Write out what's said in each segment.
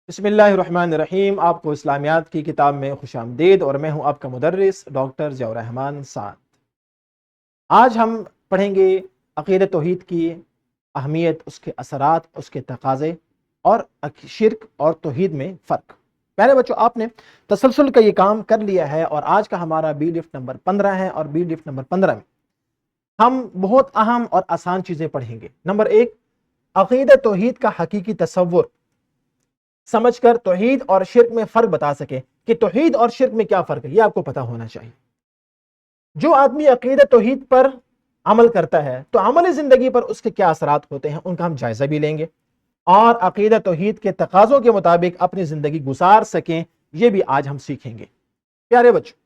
बिस्मिल्लाहिर्रहमानिर्रहीम। आपको इस्लामियात की किताब में खुश आमदीद और मैं हूं आपका मुदर्रिस डॉक्टर ज़ियाउर रहमान साद। आज हम पढ़ेंगे अक़ीदत तौहीद की अहमियत, उसके असरात, उसके तकाज़े और शिर्क और तौहीद में फ़र्क। प्यारे बच्चों, आपने तसलसल का ये काम कर लिया है और आज का हमारा बी लिफ्ट नंबर 15 है और बी लिफ्ट नंबर 15 में हम बहुत अहम और आसान चीज़ें पढ़ेंगे। नंबर 1, अक़ीदत तौहीद का हकीकी तसव्वुर समझकर तौहीद और शिर्क में फर्क बता सके कि तौहीद और शिर्क में क्या फर्क है, यह आपको पता होना चाहिए। जो आदमी अकीदत तौहीद पर अमल करता है तो अमली जिंदगी पर उसके क्या असरात होते हैं, उनका हम जायजा भी लेंगे और अकीदत तौहीद के तकाज़ों के मुताबिक अपनी जिंदगी गुजार सकें, यह भी आज हम सीखेंगे। प्यारे बच्चों,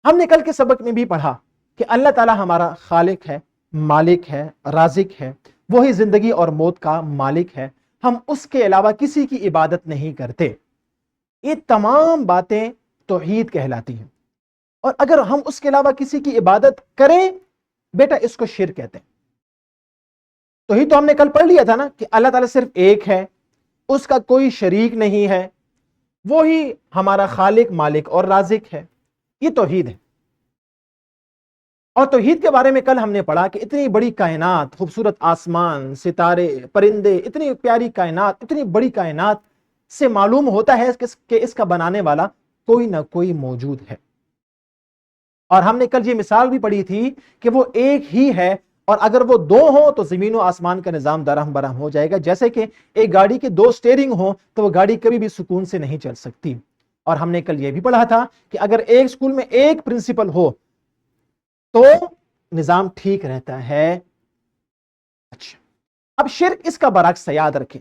हमने कल के सबक में भी पढ़ा कि अल्लाह ताला हमारा खालिक है, मालिक है, राज़िक है, वही जिंदगी और मौत का मालिक है। हम उसके अलावा किसी की इबादत नहीं करते। ये तमाम बातें तौहीद कहलाती हैं और अगर हम उसके अलावा किसी की इबादत करें, बेटा इसको शिर्क कहते हैं। तौहीद तो हमने कल पढ़ लिया था ना कि अल्लाह ताला सिर्फ एक है, उसका कोई शरीक नहीं है, वो ही हमारा खालिक, मालिक और राज़िक है। ये तौहीद है। और तौहीद के बारे में कल हमने पढ़ा कि इतनी बड़ी कायनात, खूबसूरत आसमान, सितारे, परिंदे, इतनी प्यारी कायनात, इतनी बड़ी कायनात से मालूम होता है कि इसका बनाने वाला कोई ना कोई मौजूद है। और हमने कल ये मिसाल भी पढ़ी थी कि वो एक ही है और अगर वो दो हो तो जमीन और आसमान का निजाम दरहम बरहम हो जाएगा। जैसे कि एक गाड़ी के दो स्टीयरिंग हो तो वो गाड़ी कभी भी सुकून से नहीं चल सकती। और हमने कल ये भी पढ़ा था कि अगर एक स्कूल में एक प्रिंसिपल हो तो निजाम ठीक रहता है। अच्छा, अब शिर्क इसका बरअक्स है, याद रखें।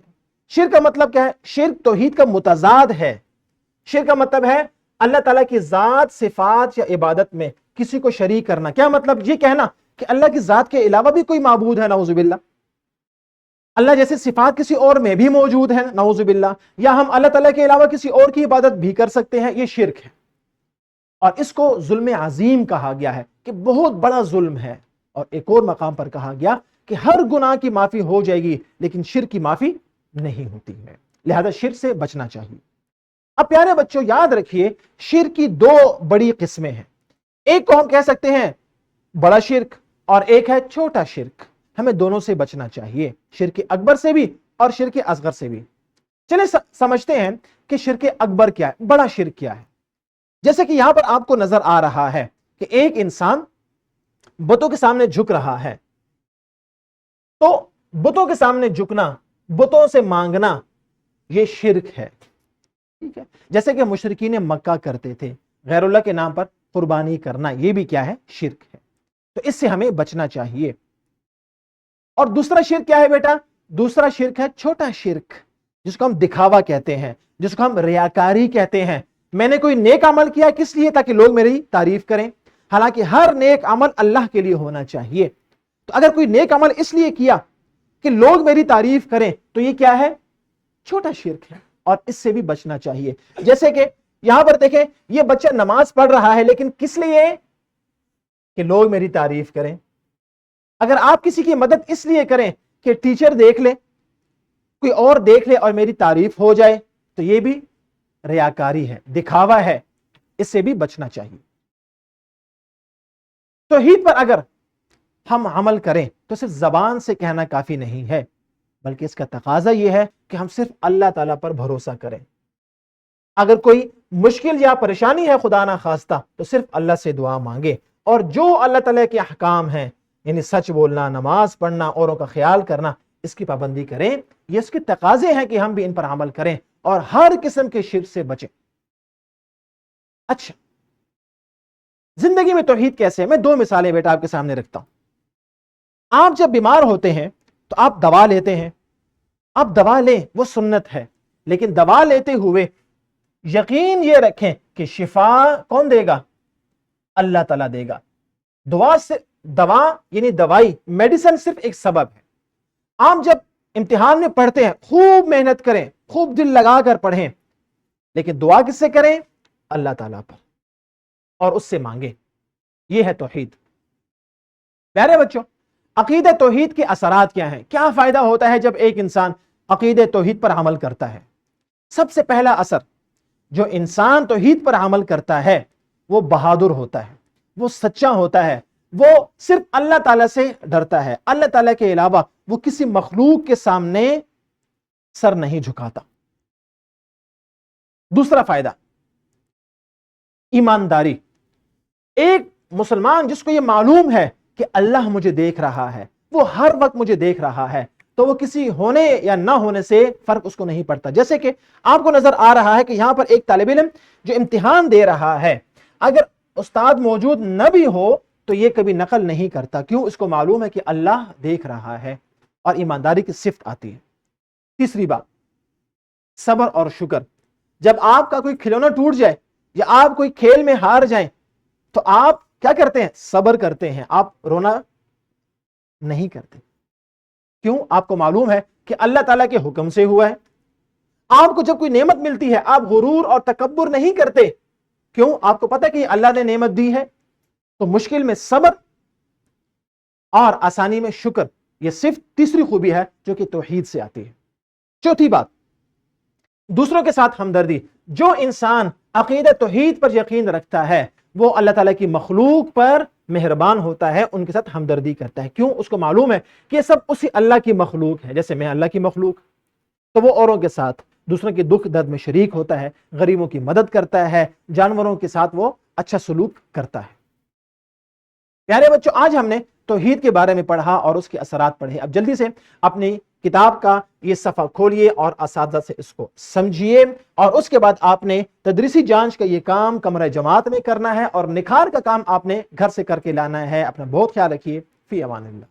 शिर्क का मतलब क्या है? शिर्क तौहीद का मुतजाद है। शिर्क का मतलब है अल्लाह ताला की जात, सिफात या इबादत में किसी को शरीक करना। क्या मतलब? ये कहना कि अल्लाह की जात के अलावा भी कोई माबूद है, नाउजुबिल्लाह। अल्लाह जैसे सिफात किसी और में भी मौजूद है, नाउजुबिल्लाह। या हम अल्लाह ताला के अलावा किसी और की इबादत भी कर सकते हैं, ये शिर्क है। और इसको जुल्म अजीम कहा गया है कि बहुत बड़ा जुल्म है। और एक और मकाम पर कहा गया कि हर गुनाह की माफी हो जाएगी लेकिन शिर्क की माफी नहीं होती है, लिहाजा शिर्क से बचना चाहिए। अब प्यारे बच्चों याद रखिए, शिर्क की दो बड़ी किस्में हैं। एक को हम कह सकते हैं बड़ा शिर्क और एक है छोटा शिर्क। हमें दोनों से बचना चाहिए, शिर्क अकबर से भी और शिर्क असगर से भी। चलिए समझते हैं कि शिर्क अकबर क्या है, बड़ा शिर्क क्या है। जैसे कि यहां पर आपको नजर आ रहा है कि एक इंसान बुतों के सामने झुक रहा है, तो बुतों के सामने झुकना, बुतों से मांगना, यह शिर्क है। ठीक है, जैसे कि मुशरिकीन मक्का करते थे, गैरुल्लाह के नाम पर कुर्बानी करना, यह भी क्या है? शिर्क है। तो इससे हमें बचना चाहिए। और दूसरा शिर्क क्या है बेटा? दूसरा शिर्क है छोटा शिर्क, जिसको हम दिखावा कहते हैं, जिसको हम रियाकारी कहते हैं। मैंने कोई नेक अमल किया किस लिए? ताकि लोग मेरी तारीफ करें। हालांकि हर नेक अमल अल्लाह के लिए होना चाहिए। तो अगर कोई नेक अमल इसलिए किया कि लोग मेरी तारीफ करें तो ये क्या है? छोटा शिर्क है और इससे भी बचना चाहिए। जैसे कि यहां पर देखें, ये बच्चा नमाज पढ़ रहा है लेकिन किस लिए? कि लोग मेरी तारीफ करें। अगर आप किसी की मदद इसलिए करें कि टीचर देख ले, कोई और देख ले और मेरी तारीफ हो जाए, तो यह भी रियाकारी है, दिखावा है, इससे भी बचना चाहिए। तौहीद पर अगर हम अमल करें तो सिर्फ जबान से कहना काफी नहीं है, बल्कि इसका तकाजा यह है कि हम सिर्फ अल्लाह ताला पर भरोसा करें। अगर कोई मुश्किल या परेशानी है, खुदा ना खास्ता, तो सिर्फ अल्लाह से दुआ मांगे और जो अल्लाह ताला के अहकाम हैं, यानी सच बोलना, नमाज पढ़ना, औरों का ख्याल करना, इसकी पाबंदी करें। ये इसके तकाजे हैं कि हम भी इन पर अमल करें और हर किस्म के शिर्क से बचें। अच्छा, जिंदगी में तौहीद कैसे है? मैं दो मिसालें बेटा आपके सामने रखता हूं। आप जब बीमार होते हैं तो आप दवा लेते हैं। आप दवा लें, वो सुन्नत है, लेकिन दवा लेते हुए यकीन ये रखें कि शिफा कौन देगा? अल्लाह ताला देगा। दवा यानी दवाई, मेडिसिन सिर्फ एक सबब है। आप जब इम्तिहान में पढ़ते हैं, खूब मेहनत करें, खूब दिल लगाकर पढ़ें, लेकिन दुआ किससे करें? अल्लाह ताला पर, और उससे मांगे। यह है तौहीद। प्यारे बच्चों, अकीदत तौहीद के असरात क्या हैं? क्या फायदा होता है जब एक इंसान अकीदत तौहीद पर अमल करता है? सबसे पहला असर, जो इंसान तौहीद पर अमल करता है वो बहादुर होता है, वो सच्चा होता है, वो सिर्फ अल्लाह ताला से डरता है, अल्लाह ताला के अलावा वो किसी मखलूक के सामने सर नहीं झुकाता। दूसरा फायदा, ईमानदारी। एक मुसलमान जिसको ये मालूम है कि अल्लाह मुझे देख रहा है, वो हर वक्त मुझे देख रहा है, तो वो किसी होने या ना होने से फर्क उसको नहीं पड़ता। जैसे कि आपको नजर आ रहा है कि यहां पर एक तालिब इल्म जो इम्तिहान दे रहा है, अगर उस्ताद मौजूद न भी हो तो ये कभी नकल नहीं करता। क्यों? इसको मालूम है कि अल्लाह देख रहा है, और ईमानदारी की सिफ्त आती है। तीसरी बात, सब्र और शुक्र। जब आपका कोई खिलौना टूट जाए या आप कोई खेल में हार जाएं तो आप क्या करते हैं? सब्र करते हैं, आप रोना नहीं करते। क्यों? आपको मालूम है कि अल्लाह ताला के हुक्म से हुआ है। आपको जब कोई नेमत मिलती है आप गुरूर और तकब्बुर नहीं करते। क्यों? आपको पता है कि अल्लाह ने नेमत दी है। तो मुश्किल में सब्र और आसानी में शुक्र, यह सिर्फ तीसरी खूबी है जो कि तौहीद से आती है। चौथी बात, दूसरों के साथ हमदर्दी। जो इंसान अकीदा तौहीद पर यकीन रखता है वो अल्लाह ताला की मखलूक पर मेहरबान होता है, उनके साथ हमदर्दी करता है। क्यों? उसको मालूम है कि ये सब उसी अल्लाह की मखलूक है, जैसे मैं अल्लाह की मखलूक। तो वो औरों के साथ दूसरों के दुख दर्द में शरीक होता है, गरीबों की मदद करता है, जानवरों के साथ वो अच्छा सलूक करता है। प्यारे बच्चों, आज हमने तौहीद के बारे में पढ़ा और उसके असरात पढ़े। अब जल्दी से अपनी किताब का ये सफ़ा खोलिए और असातिज़ा से इसको समझिए, और उसके बाद आपने तदरीसी जांच का ये काम कमरा जमात में करना है और निखार का काम आपने घर से करके लाना है। अपना बहुत ख्याल रखिए। फी अमानिल्लाह।